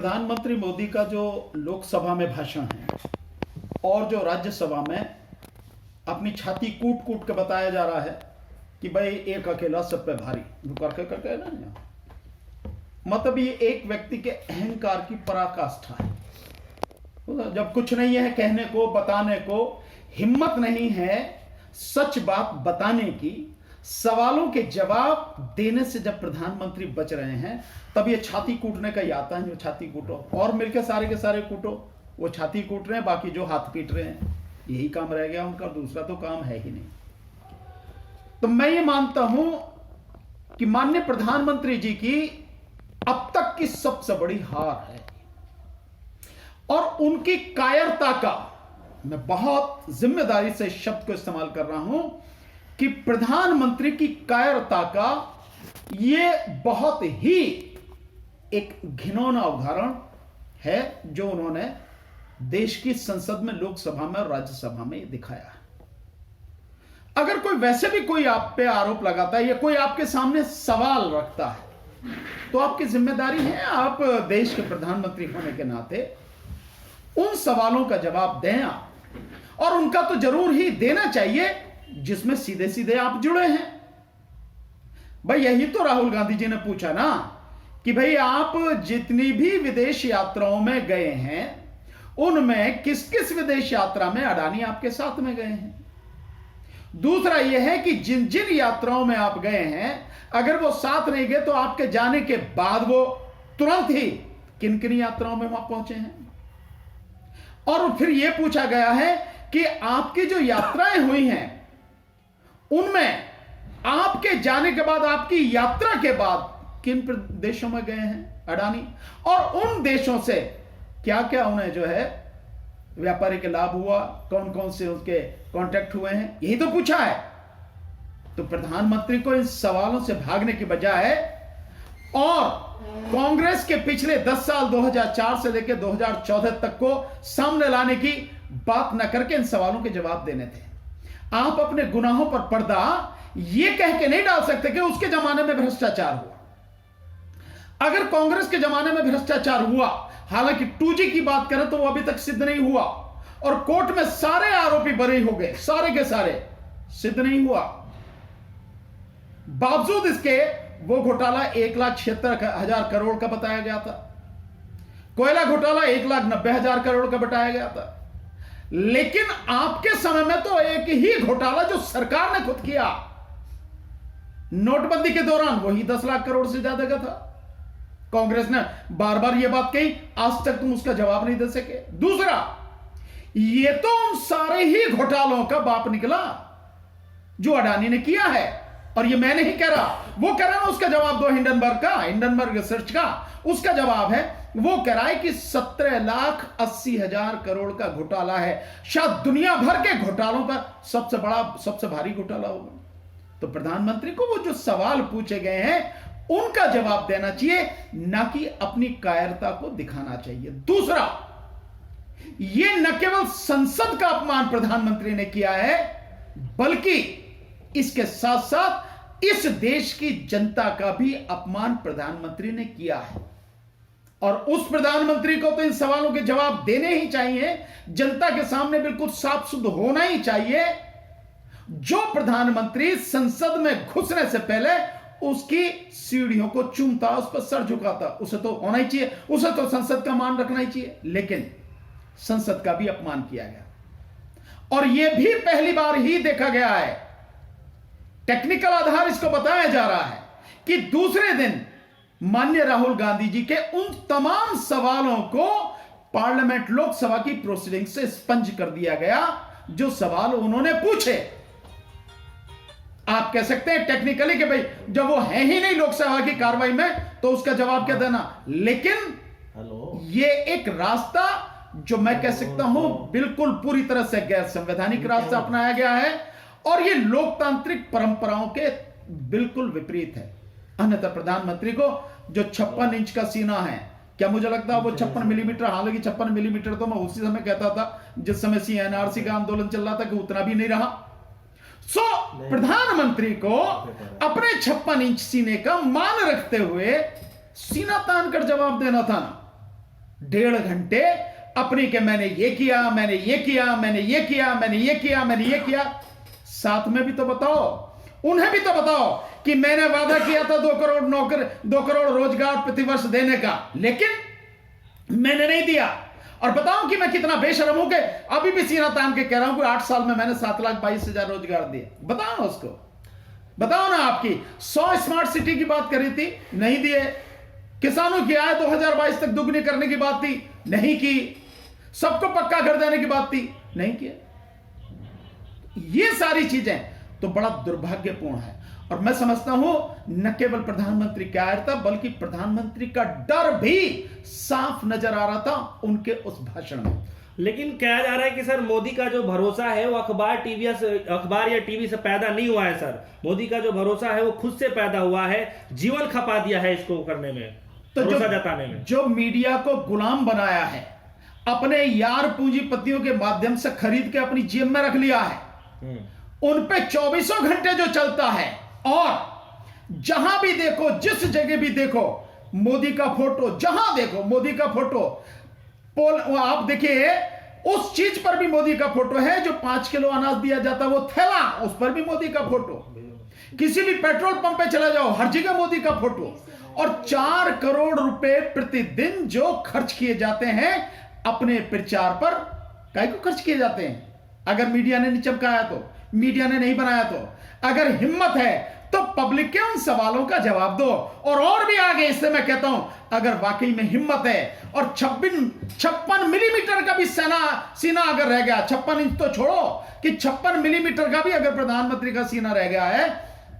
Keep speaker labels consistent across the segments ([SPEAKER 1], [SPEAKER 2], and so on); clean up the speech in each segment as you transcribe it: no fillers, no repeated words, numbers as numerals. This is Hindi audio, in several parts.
[SPEAKER 1] प्रधानमंत्री मोदी का जो लोकसभा में भाषण है और जो राज्यसभा में अपनी छाती कूट कूट के बताया जा रहा है कि भाई एक अकेला सब पे भारी करके करके ना, मतलब ये एक व्यक्ति के अहंकार की पराकाष्ठा है। जब कुछ नहीं है कहने को, बताने को, हिम्मत नहीं है सच बात बताने की, सवालों के जवाब देने से जब प्रधानमंत्री बच रहे हैं, तब ये छाती कूटने का ही आता है। जो छाती कूटो और मिलकर सारे के सारे कूटो, वो छाती कूट रहे हैं, बाकी जो हाथ पीट रहे हैं, यही काम रह गया उनका, दूसरा तो काम है ही नहीं। तो मैं ये मानता हूं कि माननीय प्रधानमंत्री जी की अब तक की सबसे बड़ी हार है और उनकी कायरता का, मैं बहुत जिम्मेदारी से इस शब्द को इस्तेमाल कर रहा हूं कि प्रधानमंत्री की कायरता का ये बहुत ही एक घिनौना उदाहरण है जो उन्होंने देश की संसद में, लोकसभा में और राज्यसभा में दिखाया है। अगर कोई वैसे भी कोई आप पे आरोप लगाता है या कोई आपके सामने सवाल रखता है, तो आपकी जिम्मेदारी है, आप देश के प्रधानमंत्री होने के नाते उन सवालों का जवाब दें आप, और उनका तो जरूर ही देना चाहिए जिसमें सीधे सीधे आप जुड़े हैं। भाई यही तो राहुल गांधी जी ने पूछा ना कि भाई आप जितनी भी विदेश यात्राओं में गए हैं उनमें किस किस विदेश यात्रा में अडानी आपके साथ में गए हैं। दूसरा यह है कि जिन जिन यात्राओं में आप गए हैं, अगर वो साथ नहीं गए तो आपके जाने के बाद वो तुरंत ही किन किन यात्राओं में वहां पहुंचे हैं। और फिर यह पूछा गया है कि आपकी जो यात्राएं हुई हैं उनमें आपके जाने के बाद, आपकी यात्रा के बाद किन देशों में गए हैं अडानी, और उन देशों से क्या क्या उन्हें जो है व्यापारिक लाभ हुआ, कौन कौन से उसके कॉन्टैक्ट हुए हैं, यही तो पूछा है। तो प्रधानमंत्री को इन सवालों से भागने की बजाय और कांग्रेस के पिछले 10 साल 2004 से लेकर 2014 तक को सामने लाने की बात न करके इन सवालों के जवाब देने थे। आप अपने गुनाहों पर पर्दा यह कह के नहीं डाल सकते कि उसके जमाने में भ्रष्टाचार हुआ। अगर कांग्रेस के जमाने में भ्रष्टाचार हुआ, हालांकि 2G की बात करें तो वो अभी तक सिद्ध नहीं हुआ और कोर्ट में सारे आरोपी बरी हो गए, सारे के सारे सिद्ध नहीं हुआ, बावजूद इसके वो घोटाला 1,76,000 करोड़ का बताया गया था, कोयला घोटाला 1,90,000 करोड़ का बताया गया था। लेकिन आपके समय में तो एक ही घोटाला जो सरकार ने खुद किया नोटबंदी के दौरान, वही 10 लाख करोड़ से ज्यादा का था। कांग्रेस ने बार बार यह बात कही, आज तक तुम उसका जवाब नहीं दे सके। दूसरा, यह तो उन सारे ही घोटालों का बाप निकला जो अडानी ने किया है, और यह मैं नहीं कह रहा, वो कह रहा है, उसका जवाब दो हिंडनबर्ग रिसर्च का उसका जवाब है। वो कह रहा है कि 17,80,000 करोड़ का घोटाला है, शायद दुनिया भर के घोटालों का सबसे बड़ा, सबसे भारी घोटाला होगा। तो प्रधानमंत्री को वो जो सवाल पूछे गए हैं उनका जवाब देना चाहिए, ना कि अपनी कायरता को दिखाना चाहिए। दूसरा, ये न केवल संसद का अपमान प्रधानमंत्री ने किया है, बल्कि इसके साथ साथ इस देश की जनता का भी अपमान प्रधानमंत्री ने किया है। और उस प्रधानमंत्री को तो इन सवालों के जवाब देने ही चाहिए, जनता के सामने बिल्कुल साफ शुद्ध होना ही चाहिए। जो प्रधानमंत्री संसद में घुसने से पहले उसकी सीढ़ियों को चूमता, उस पर सर झुकाता, उसे तो होना ही चाहिए, उसे तो संसद का मान रखना ही चाहिए। लेकिन संसद का भी अपमान किया गया और यह भी पहली बार ही देखा गया है, टेक्निकल आधार इसको बताया जा रहा है कि दूसरे दिन माननीय राहुल गांधी जी के उन तमाम सवालों को पार्लियामेंट, लोकसभा की प्रोसीडिंग से स्पंज कर दिया गया जो सवाल उन्होंने पूछे। आप कह सकते हैं टेक्निकली कि भाई जब वो है ही नहीं लोकसभा की कार्रवाई में तो उसका जवाब क्या देना, लेकिन ये एक रास्ता जो मैं कह सकता हूं बिल्कुल पूरी तरह से गैर संवैधानिक रास्ता अपनाया गया है और ये लोकतांत्रिक परंपराओं के बिल्कुल विपरीत है। अन्यथा प्रधानमंत्री को जो 56 इंच का सीना है, क्या मुझे लगता है वो 56 मिलीमीटर, हालांकि 56 मिलीमीटर तो मैं उसी समय कहता था जिस समय CNRC का आंदोलन चल रहा था कि उतना भी नहीं रहा। प्रधानमंत्री को अपने 56 इंच सीने का मान रखते हुए सीना तान कर जवाब देना था ना। 1.5 घंटे अपनी के मैंने ये किया, मैंने ये किया, मैंने ये किया, मैंने ये किया, मैंने ये किया। साथ में भी तो बताओ, उन्हें भी तो बताओ कि मैंने वादा किया था 2 करोड़ रोजगार प्रतिवर्ष देने का, लेकिन मैंने नहीं दिया। और बताऊं कि मैं कितना बेशरम हूं कि अभी भी सीना तान के कह रहा हूं कि 8 साल में मैंने 7,22,000 रोजगार दिए। बताओ ना उसको, बताओ ना। आपकी 100 स्मार्ट सिटी की बात करी थी, नहीं दिए। किसानों की आय 2022 तक दुगनी करने की बात थी, नहीं की। सबको पक्का कर देने की बात थी, नहीं किया। ये सारी चीजें तो बड़ा दुर्भाग्यपूर्ण है। और मैं समझता हूं न केवल प्रधानमंत्री की कायरता बल्कि प्रधानमंत्री का डर भी साफ नजर आ रहा था उनके उस भाषण में।
[SPEAKER 2] लेकिन कहा जा रहा है कि सर मोदी का जो भरोसा है वो अखबार या टीवी से पैदा नहीं हुआ है सर। मोदी का जो भरोसा है वो खुद से पैदा हुआ है, जीवन खपा दिया है इसको करने में, तो भरोसा जताने में।
[SPEAKER 1] जो मीडिया को गुलाम बनाया है, अपने यार पूंजीपतियों के माध्यम से खरीद के अपनी जेब में रख लिया है, उन पे 24 घंटे जो चलता है, और जहां भी देखो, जिस जगह भी देखो मोदी का फोटो, जहां देखो मोदी का फोटो। आप देखिए, उस चीज पर भी मोदी का फोटो है जो 5 किलो अनाज दिया जाता है, वो थैला, उस पर भी मोदी का फोटो। किसी भी पेट्रोल पंप पे चले जाओ, हर जगह मोदी का फोटो। और 4 करोड़ रुपए प्रतिदिन जो खर्च किए जाते हैं अपने प्रचार पर, काहे को खर्च किए जाते हैं? अगर मीडिया ने नहीं चमकाया तो, मीडिया ने नहीं बनाया तो, अगर हिम्मत है तो पब्लिक के उन सवालों का जवाब दो। और भी आगे, इससे मैं कहता हूं, अगर वाकई में हिम्मत है और 56 मिलीमीटर का भी सीना अगर रह गया, 56 इंच तो छोड़ो, कि 56 मिलीमीटर का भी अगर प्रधानमंत्री का सीना रह गया है,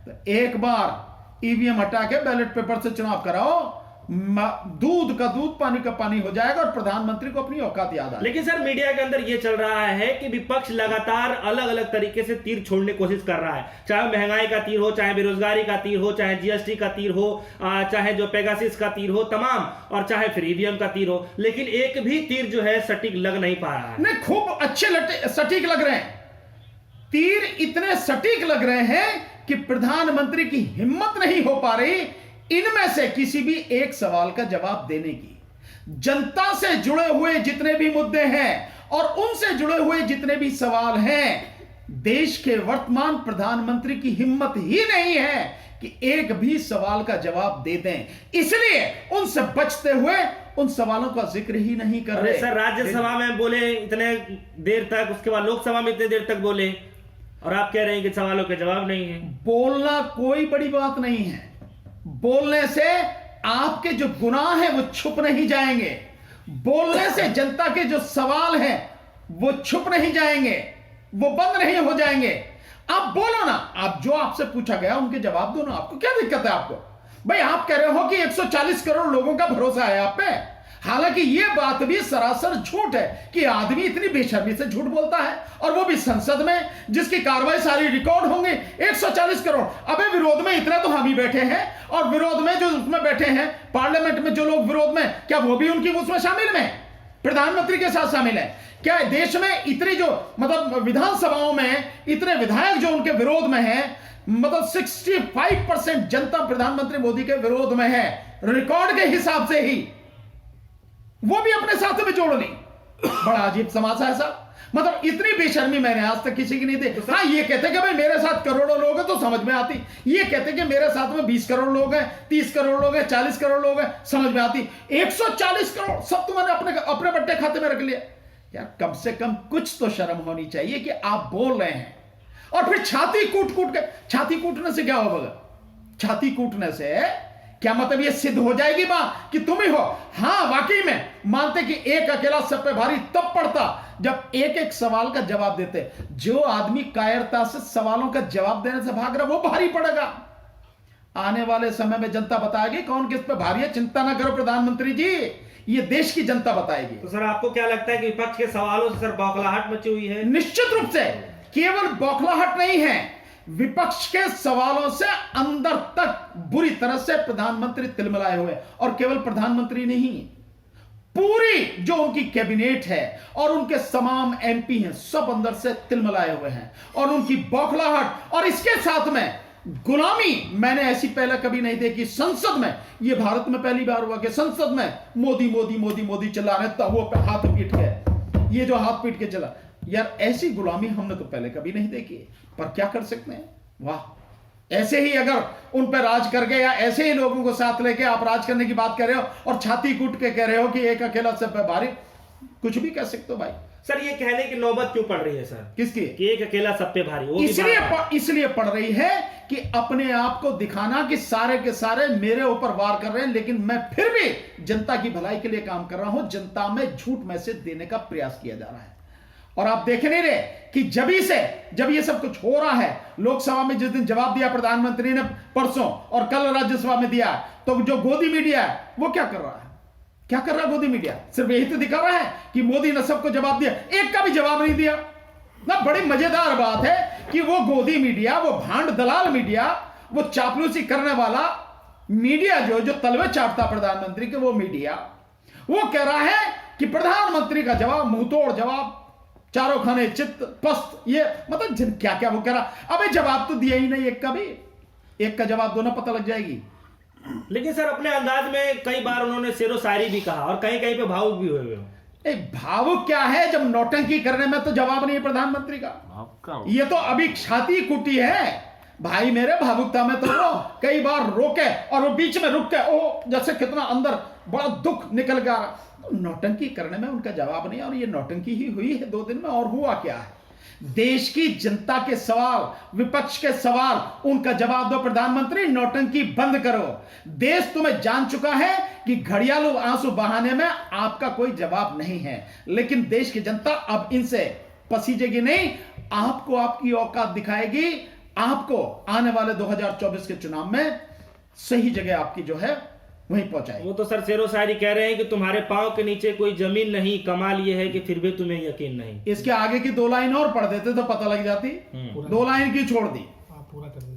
[SPEAKER 1] तो एक बार ईवीएम हटा के बैलेट पेपर से चुनाव कराओ, दूध का दूध, पानी का पानी हो जाएगा और प्रधानमंत्री को अपनी औकात याद आ।
[SPEAKER 2] लेकिन सर मीडिया के अंदर यह चल रहा है कि विपक्ष लगातार अलग अलग तरीके से तीर छोड़ने की कोशिश कर रहा है, चाहे महंगाई का तीर हो, चाहे बेरोजगारी का तीर हो, चाहे जीएसटी का तीर हो, चाहे जो पेगासिस का तीर हो, तमाम, और चाहे फिर ईवीएम का तीर हो, लेकिन एक भी तीर जो है सटीक लग नहीं पा रहा है।
[SPEAKER 1] नहीं, खूब अच्छे सटीक लग रहे हैं तीर, इतने सटीक लग रहे हैं कि प्रधानमंत्री की हिम्मत नहीं हो पा रही इनमें से किसी भी एक सवाल का जवाब देने की। जनता से जुड़े हुए जितने भी मुद्दे हैं और उनसे जुड़े हुए जितने भी सवाल हैं, देश के वर्तमान प्रधानमंत्री की हिम्मत ही नहीं है कि एक भी सवाल का जवाब दे दें। इसलिए उनसे बचते हुए उन सवालों का जिक्र ही नहीं कर रहे।
[SPEAKER 2] सर राज्यसभा में बोले इतने देर तक, उसके बाद लोकसभा में इतने देर तक बोले, और आप कह रहे हैं कि सवालों के जवाब नहीं है।
[SPEAKER 1] बोलना कोई बड़ी बात नहीं है, बोलने से आपके जो गुनाह हैं वो छुप नहीं जाएंगे, बोलने से जनता के जो सवाल हैं वो छुप नहीं जाएंगे, वो बंद नहीं हो जाएंगे। आप बोलो ना, आप जो आपसे पूछा गया उनके जवाब दो ना। आपको क्या दिक्कत है? आपको भाई, आप कह रहे हो कि 140 करोड़ लोगों का भरोसा है आप पे, हालांकि यह बात भी सरासर झूठ है कि आदमी इतनी बेशर्मी से झूठ बोलता है, और वो भी संसद में जिसकी कार्रवाई सारी रिकॉर्ड होंगी। 140 करोड़, अबे विरोध में इतने तो हम ही बैठे हैं, और विरोध में जो उसमें बैठे हैं पार्लियामेंट में जो लोग विरोध में, क्या वो भी उनकी उसमें शामिल में, प्रधानमंत्री के साथ शामिल है? क्या देश में इतनी जो मतलब विधानसभाओं में इतने विधायक जो उनके विरोध में हैं, मतलब 65% जनता प्रधानमंत्री मोदी के विरोध में है, रिकॉर्ड के हिसाब से ही, वो भी अपने साथ में जोड़ ली। बड़ा अजीब समासा है साहब, मतलब इतनी बेशर्मी मैंने आज तक किसी की नहीं दी। हाँ, ये कहते कि भाई मेरे साथ करोड़ों लोग हैं तो समझ में आती, ये कहते कि मेरे साथ में 20 करोड़ लोग हैं, 30 करोड़ लोग हैं, 40 करोड़ लोग हैं, समझ में आती। 140 करोड़ सब तुमने अपने बट्टे खाते में रख लिया। यार, कम से कम कुछ तो शर्म होनी चाहिए कि आप बोल रहे हैं और फिर छाती कूटने से क्या होगा? छाती कूटने से क्या मतलब ये सिद्ध हो जाएगी बात कि तुम ही हो? हाँ, वाकई में मानते कि एक अकेला सब पे भारी तब पड़ता जब एक एक सवाल का जवाब देते। जो आदमी कायरता से सवालों का जवाब देने से भाग रहा वो भारी पड़ेगा। आने वाले समय में जनता बताएगी कौन किस पे भारी है। चिंता ना करो प्रधानमंत्री जी, ये देश की जनता बताएगी।
[SPEAKER 2] तो सर आपको क्या लगता है कि विपक्ष के सवालों से सर बौखलाहट मची हुई है?
[SPEAKER 1] निश्चित रूप से केवल बौखलाहट नहीं है, विपक्ष के सवालों से अंदर तक बुरी तरह से प्रधानमंत्री तिलमिलाए हुए, और केवल प्रधानमंत्री नहीं, पूरी जो उनकी कैबिनेट है और उनके तमाम एमपी हैं, सब अंदर से तिलमिलाए हुए हैं। और उनकी बौखलाहट और इसके साथ में गुलामी मैंने ऐसी पहले कभी नहीं देखी संसद में। ये भारत में पहली बार हुआ कि संसद में मोदी मोदी मोदी मोदी चला रहे, तब वो हाथ पीट के, ये जो हाथ पीट के चला, यार ऐसी गुलामी हमने तो पहले कभी नहीं देखी। पर क्या कर सकते हैं, वाह, ऐसे ही अगर उन पर राज कर गए, या ऐसे ही लोगों को साथ लेके आप राज करने की बात कर रहे हो और छाती कूट के कह रहे हो कि एक अकेला सब पे भारी, कुछ भी कह सकते हो भाई।
[SPEAKER 2] सर ये कहने की नौबत क्यों पड़ रही है सर?
[SPEAKER 1] किसकी?
[SPEAKER 2] कि एक अकेला सब पे भारी, वो भी
[SPEAKER 1] इसलिए पड़ रही है कि अपने आप को दिखाना कि सारे के सारे मेरे ऊपर वार कर रहे हैं, लेकिन मैं फिर भी जनता की भलाई के लिए काम कर रहा हूं। जनता में झूठ मैसेज देने का प्रयास किया जा रहा है। और आप देख नहीं रहे कि जब ये सब कुछ हो रहा है, लोकसभा में जिस दिन जवाब दिया प्रधानमंत्री ने परसों और कल राज्यसभा में दिया, तो जो गोदी मीडिया है वो क्या कर रहा है? क्या कर रहा है गोदी मीडिया? सिर्फ यही तो दिखा रहा है कि मोदी ने सबको जवाब दिया, एक का भी जवाब नहीं दिया ना। बड़ी मजेदार बात है कि वो गोदी मीडिया, वो भांड दलाल मीडिया, वो चापलूसी करने वाला मीडिया जो तलवे चाटता प्रधानमंत्री के, वो मीडिया वो कह रहा है कि प्रधानमंत्री का जवाब मुंहतोड़ जवाब, चारों खाने चित्त पस्त, ये मतलब क्या क्या वो कह रहा। अबे जवाब तो दिया ही नहीं, एक का भी, एक का जवाब दो ना, पता लग जाएगी।
[SPEAKER 2] लेकिन सर अपने अंदाज में कई बार उन्होंने शेरो शायरी भी कहा और कहीं कहीं पे भावुक भी हुए।
[SPEAKER 1] एक भावुक क्या है, जब नौटंकी करने में तो जवाब नहीं है प्रधानमंत्री का। ये तो अभी छाती कुटी है भाई मेरे। भावुकता में तो वो कई बार रोके और वो बीच में रुक के ओ जैसे कितना अंदर बड़ा दुख निकल गया। तो नौटंकी करने में उनका जवाब नहीं, और ये नौटंकी ही हुई है 2 दिन में। और हुआ क्या है? देश की जनता के सवाल, विपक्ष के सवाल, उनका जवाब दो प्रधानमंत्री। नौटंकी बंद करो। देश तुम्हें जान चुका है कि घड़ियालू आंसू बहाने में आपका कोई जवाब नहीं है, लेकिन देश की जनता अब इनसे पसीजेगी नहीं। आपको आपकी औकात दिखाएगी। आपको आने वाले 2024 के चुनाव में सही जगह आपकी जो है वहीं पहुंचाएगी।
[SPEAKER 2] वो तो सर शेरो शायरी कह रहे हैं कि तुम्हारे पांव के नीचे कोई जमीन नहीं, कमाल ये है कि फिर भी तुम्हें यकीन नहीं।
[SPEAKER 1] इसके आगे की 2 लाइन और पढ़ देते तो पता लग जाती। 2 लाइन की छोड़ दी,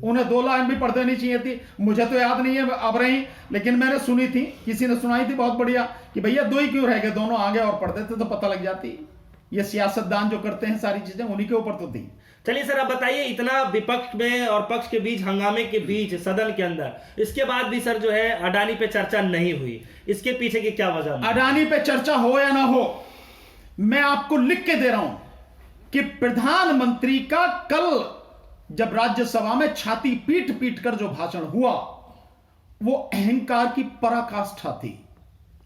[SPEAKER 1] उन्हें 2 लाइन भी पढ़ देनी चाहिए थी। मुझे तो याद नहीं है अब रही, लेकिन मैंने सुनी थी, किसी ने सुनाई थी बहुत बढ़िया, कि भैया 2 ही क्यों रह गए, दोनों आगे और पढ़ देते तो पता लग जाती। ये सियासतदान जो करते हैं सारी चीजें, उन्हीं के ऊपर तो थी।
[SPEAKER 2] चलिए सर अब बताइए, इतना विपक्ष में और पक्ष के बीच हंगामे के बीच सदन के अंदर, इसके बाद भी सर जो है अडानी पे चर्चा नहीं हुई, इसके पीछे की क्या वजह?
[SPEAKER 1] अडानी पे चर्चा हो या ना हो, मैं आपको लिख के दे रहा हूं कि प्रधानमंत्री का कल जब राज्यसभा में छाती पीट पीट कर जो भाषण हुआ, वो अहंकार की पराकाष्ठा थी।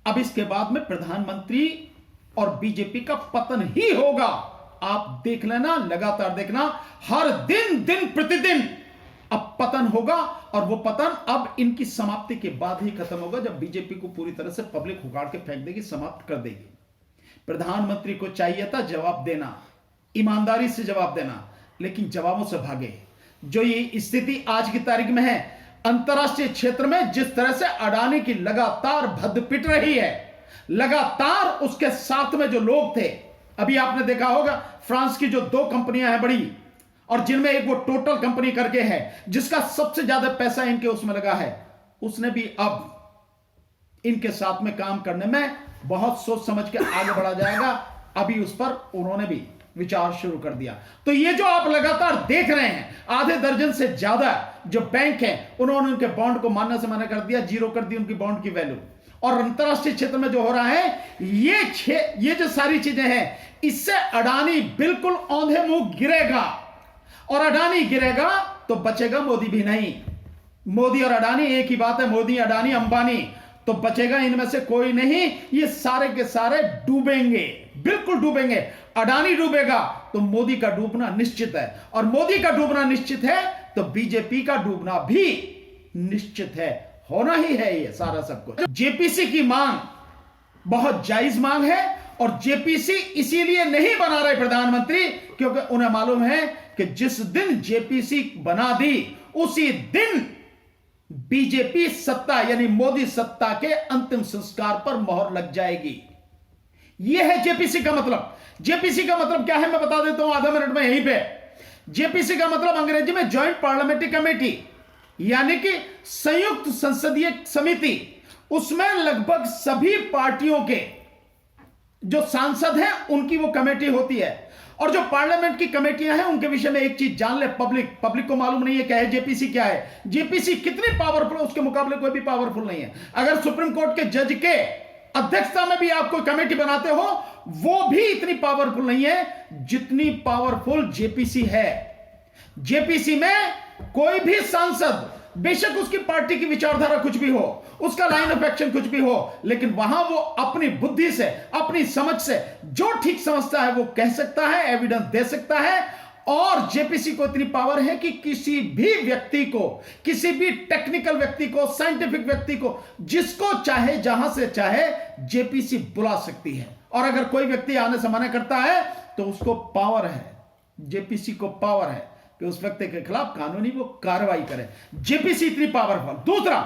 [SPEAKER 1] अब इसके बाद में प्रधानमंत्री और बीजेपी का पतन ही होगा। आप देख लेना, लगातार देखना, हर दिन प्रतिदिन अब पतन होगा। और वो पतन अब इनकी समाप्ति के बाद ही खत्म होगा, जब बीजेपी को पूरी तरह से पब्लिक उखाड़ के फेंक देगी, समाप्त कर देगी। प्रधानमंत्री को चाहिए था जवाब देना, ईमानदारी से जवाब देना, लेकिन जवाबों से भागे। जो ये स्थिति आज की तारीख में है अंतरराष्ट्रीय क्षेत्र में, जिस तरह से अडानी की लगातार भद्द पिट रही है, लगातार उसके साथ में जो लोग थे, अभी आपने देखा होगा फ्रांस की जो 2 कंपनियां हैं बड़ी, और जिनमें एक वो टोटल कंपनी करके है जिसका सबसे ज्यादा पैसा इनके उसमें लगा है, उसने भी अब इनके साथ में काम करने में बहुत सोच समझ के आगे बढ़ा जाएगा। अभी उस पर उन्होंने भी विचार शुरू कर दिया। तो ये जो आप लगातार देख रहे हैं, आधे दर्जन से ज्यादा जो बैंक हैं, उन्होंने उनके बॉन्ड को मानने से मना कर दिया, 0 कर दी उनकी बॉन्ड की वैल्यू। और अंतरराष्ट्रीय क्षेत्र में जो हो रहा है, ये जो सारी चीजें हैं, इससे अडानी बिल्कुल औंधे मुंह गिरेगा। और अडानी गिरेगा तो बचेगा मोदी भी नहीं। मोदी और अडानी एक ही बात है, मोदी अडानी अंबानी, तो बचेगा इनमें से कोई नहीं। ये सारे के सारे डूबेंगे, बिल्कुल डूबेंगे। अडानी डूबेगा तो मोदी का डूबना निश्चित है, और मोदी का डूबना निश्चित है तो बीजेपी का डूबना भी निश्चित है, होना ही है ये सारा सब कुछ। जेपीसी की मांग बहुत जायज मांग है, और जेपीसी इसीलिए नहीं बना रहे प्रधानमंत्री, क्योंकि उन्हें मालूम है कि जिस दिन जेपीसी बना दी, उसी दिन बीजेपी सत्ता यानी मोदी सत्ता के अंतिम संस्कार पर मोहर लग जाएगी। यह है जेपीसी का मतलब। जेपीसी का मतलब क्या है मैं बता देता हूं आधा मिनट में यहीं पे। जेपीसी का मतलब अंग्रेजी में ज्वाइंट पार्लियामेंट्री कमेटी, यानी कि संयुक्त संसदीय समिति। उसमें लगभग सभी पार्टियों के जो सांसद हैं उनकी वो कमेटी होती है, और जो पार्लियामेंट की कमेटियां हैं उनके विषय में एक चीज जान ले, पब्लिक को मालूम नहीं है क्या है जेपीसी क्या है। जेपीसी कितनी पावरफुल है उसके मुकाबले कोई भी पावरफुल नहीं है। अगर सुप्रीम कोर्ट के जज के अध्यक्षता में भी आप कोई कमेटी बनाते हो वो भी इतनी पावरफुल नहीं है जितनी पावरफुल जेपीसी है। जेपीसी में कोई भी सांसद, बेशक उसकी पार्टी की विचारधारा कुछ भी हो, उसका लाइन ऑफ एक्शन कुछ भी हो, लेकिन वहां वो अपनी बुद्धि से, अपनी समझ से जो ठीक समझता है वो कह सकता है, एविडेंस दे सकता है। और जेपीसी को इतनी पावर है कि किसी भी व्यक्ति को, किसी भी टेक्निकल व्यक्ति को, साइंटिफिक व्यक्ति को, जिसको चाहे जहां से चाहे जेपीसी बुला सकती है। और अगर कोई व्यक्ति आने से मना करता है तो उसको पावर है, जेपीसी को पावर है कि उस व्यक्ति के खिलाफ कानूनी वो कार्रवाई करे। जेपीसी इतनी पावरफुल। दूसरा,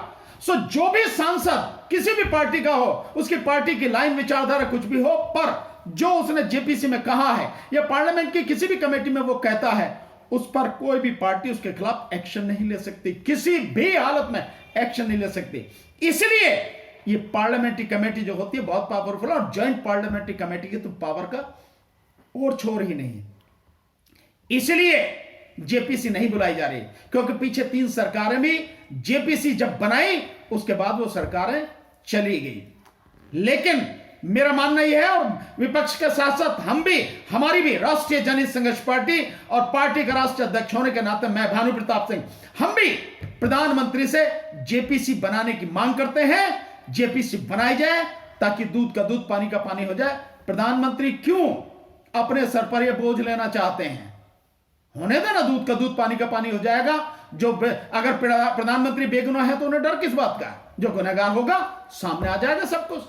[SPEAKER 1] जो भी सांसद किसी भी पार्टी का हो, उसकी पार्टी की लाइन विचारधारा कुछ भी हो, पर जो उसने जेपीसी में कहा है या पार्लियामेंट की किसी भी कमेटी में वो कहता है, उस पर कोई भी पार्टी उसके खिलाफ एक्शन नहीं ले सकती, किसी भी हालत में एक्शन नहीं ले सकती। इसलिए ये पार्लियामेंट्री कमेटी जो होती है बहुत पावरफुल है। और ज्वाइंट पार्लियामेंट्री कमेटी की तो पावर का और छोर ही नहीं है। इसलिए जेपीसी नहीं बुलाई जा रही, क्योंकि पीछे 3 सरकारें भी जेपीसी जब बनाई उसके बाद वो सरकारें चली गई। लेकिन मेरा मानना यह है, और विपक्ष के साथ साथ हम भी, हमारी भी राष्ट्रीय जनहित संघर्ष पार्टी और पार्टी का राष्ट्रीय अध्यक्ष होने के नाते मैं भानु प्रताप सिंह, हम भी प्रधानमंत्री से जेपीसी बनाने की मांग करते हैं। जेपीसी बनाई जाए ताकि दूध का दूध पानी का पानी हो जाए। प्रधानमंत्री क्यों अपने सर पर यह बोझ लेना चाहते हैं? होने देना, दूध का दूध पानी का पानी हो जाएगा। जो अगर प्रधानमंत्री बेगुनाह है तो उन्हें डर किस बात का? जो गुनहगार होगा सामने आ जाएगा सब कुछ।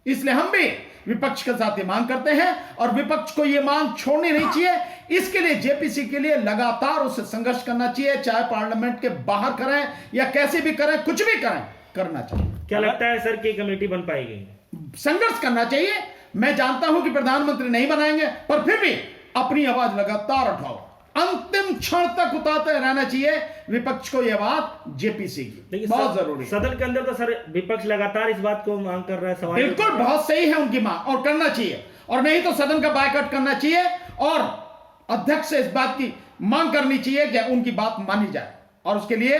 [SPEAKER 1] इसलिए हम भी विपक्ष के साथ ये मांग करते हैं और विपक्ष को ये मांग छोड़नी नहीं चाहिए। इसके लिए जेपीसी के लिए लगातार उससे संघर्ष करना चाहिए, चाहे पार्लियामेंट के बाहर करें या कैसे भी करें, कुछ भी करें, करना चाहिए।
[SPEAKER 2] क्या लगता है सर कि कमेटी बन पाएगी?
[SPEAKER 1] संघर्ष करना चाहिए। मैं जानता हूं कि प्रधानमंत्री नहीं बनाएंगे, पर फिर भी अपनी आवाज लगातार उठाओ, अंतिम क्षण तक उतारते रहना चाहिए विपक्ष को। यह बात जेपीसी की बहुत जरूरी है।
[SPEAKER 2] सदन के अंदर तो सर विपक्ष लगातार इस बात को मांग कर रहा है। सवाल
[SPEAKER 1] बिल्कुल बहुत सही है उनकी मांग, और करना चाहिए। और नहीं तो सदन का बायकॉट करना चाहिए और अध्यक्ष से इस बात की मांग करनी चाहिए कि उनकी बात मानी जाए। और उसके लिए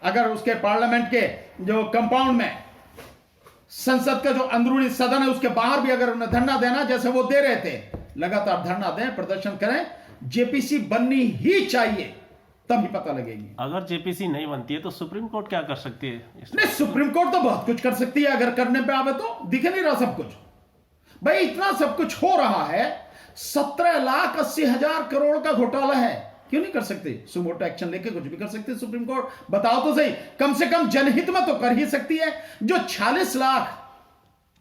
[SPEAKER 1] अगर उसके पार्लियामेंट के जो कंपाउंड में, संसद का जो अंदरूनी सदन है उसके बाहर भी अगर उन्हें धरना देना, जैसे वो दे रहे थे, लगातार धरना दें, प्रदर्शन करें। जेपीसी बननी ही चाहिए, तभी पता लगेगी।
[SPEAKER 3] अगर जेपीसी नहीं बनती है तो सुप्रीम कोर्ट क्या कर सकती है?
[SPEAKER 1] नहीं, सुप्रीम कोर्ट तो बहुत कुछ कर सकती है अगर करने पे आवे तो। दिख नहीं रहा सब कुछ भाई, इतना सब कुछ हो रहा है। 17,80,000 करोड़ का घोटाला है, क्यों नहीं कर सकते? सुमोटो एक्शन लेके कुछ भी कर सकती है सुप्रीम कोर्ट। बताओ तो सही, कम से कम जनहित में तो कर ही सकती है। जो 46 लाख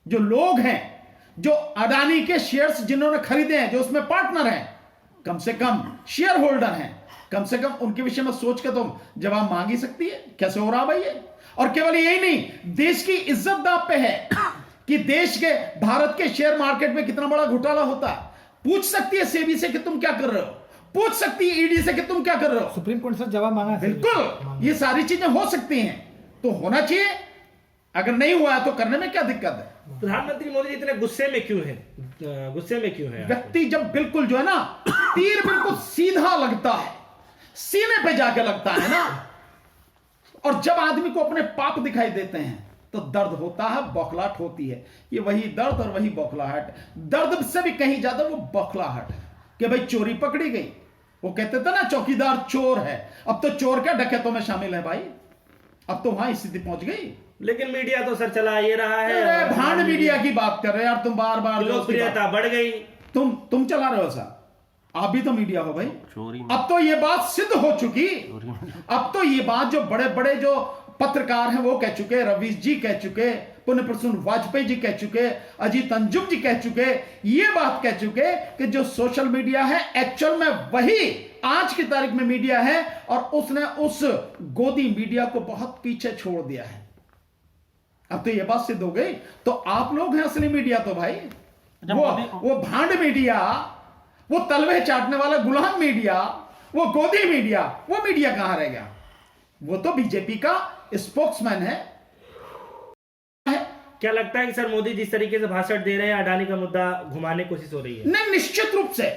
[SPEAKER 1] जो लोग हैं, जो अडानी के शेयर्स जिन्होंने खरीदे हैं, जो उसमें पार्टनर हैं, कम से कम शेयर होल्डर हैं, कम से कम उनके विषय में सोच के तो जवाब मांग ही सकती है। कैसे हो रहा भाई ये? और केवल यही नहीं, देश की इज्जत दांव पे है कि देश के, भारत के शेयर मार्केट में कितना बड़ा घोटाला होता है। पूछ सकती है सेबी से कि तुम क्या कर रहे हो, पूछ सकती है ईडी से कि तुम क्या कर रहे हो।
[SPEAKER 4] सुप्रीम कोर्ट से जवाब मांगा है।
[SPEAKER 1] बिल्कुल, ये सारी चीजें हो सकती हैं, तो होना चाहिए। अगर नहीं हुआ है तो करने में क्या दिक्कत है?
[SPEAKER 2] प्रधानमंत्री मोदी जी इतने गुस्से में क्यों है? गुस्से में क्यों है?
[SPEAKER 1] व्यक्ति जब बिल्कुल जो है ना, तीर बिल्कुल सीधा लगता है, सीने पे जाके लगता है ना, और जब आदमी को अपने पाप दिखाई देते हैं तो दर्द होता है, बौखलाहट होती है। ये वही दर्द और वही बौखलाहट, दर्द से भी कहीं ज्यादा वो बौखलाहट कि भाई चोरी पकड़ी गई। वो कहते थे ना चौकीदार चोर है, अब तो चोर क्या डकैतों में शामिल है भाई। अब तो वहां स्थिति पहुंच गई।
[SPEAKER 2] लेकिन मीडिया तो सर चला ये रहा है।
[SPEAKER 1] अरे भांड मीडिया की बात कर रहे हैं यार तुम, बार बार
[SPEAKER 2] लोकप्रियता बढ़ गई।
[SPEAKER 1] तुम चला रहे हो सर, आप भी तो मीडिया हो भाई।
[SPEAKER 3] चोरी
[SPEAKER 1] अब तो ये बात सिद्ध हो चुकी। अब तो ये बात जो बड़े बड़े जो पत्रकार हैं वो कह चुके, रवीश जी कह चुके, पुण्य प्रसून वाजपेयी जी कह चुके, अजीत अंजुम जी कह चुके, ये बात कह चुके कि जो सोशल मीडिया है एक्चुअल में वही आज की तारीख में मीडिया है, और उसने उस गोदी मीडिया को बहुत पीछे छोड़ दिया है। अब तो ये बात सिद्ध हो गई। तो आप लोग हैं असली मीडिया तो भाई। वो भांड मीडिया, वो तलवे चाटने वाला गुलाम मीडिया, वो गोदी मीडिया, वो मीडिया कहां रह गया? वो तो बीजेपी का स्पोक्समैन है।
[SPEAKER 2] क्या लगता है कि सर मोदी जिस तरीके से भाषण दे रहे हैं, अडानी का मुद्दा घुमाने की कोशिश हो रही है?
[SPEAKER 1] नहीं, निश्चित रूप से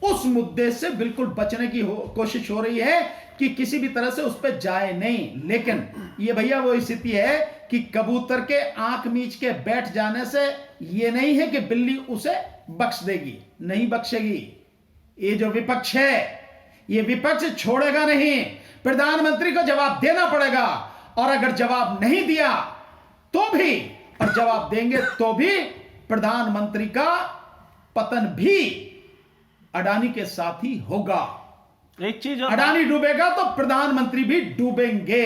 [SPEAKER 1] उस मुद्दे से बिल्कुल बचने की कोशिश हो रही है कि किसी भी तरह से उस पर जाए नहीं। लेकिन ये भैया वो स्थिति है कि कबूतर के आंख मीच के बैठ जाने से ये नहीं है कि बिल्ली उसे बख्श देगी, नहीं बख्शेगी। ये जो विपक्ष है, ये विपक्ष छोड़ेगा नहीं। प्रधानमंत्री को जवाब देना पड़ेगा, और अगर जवाब नहीं दिया तो भी, और जवाब देंगे तो भी, प्रधानमंत्री का पतन भी अडानी के साथ ही होगा।
[SPEAKER 3] एक चीज और
[SPEAKER 1] अडानी डूबेगा तो प्रधानमंत्री भी डूबेंगे।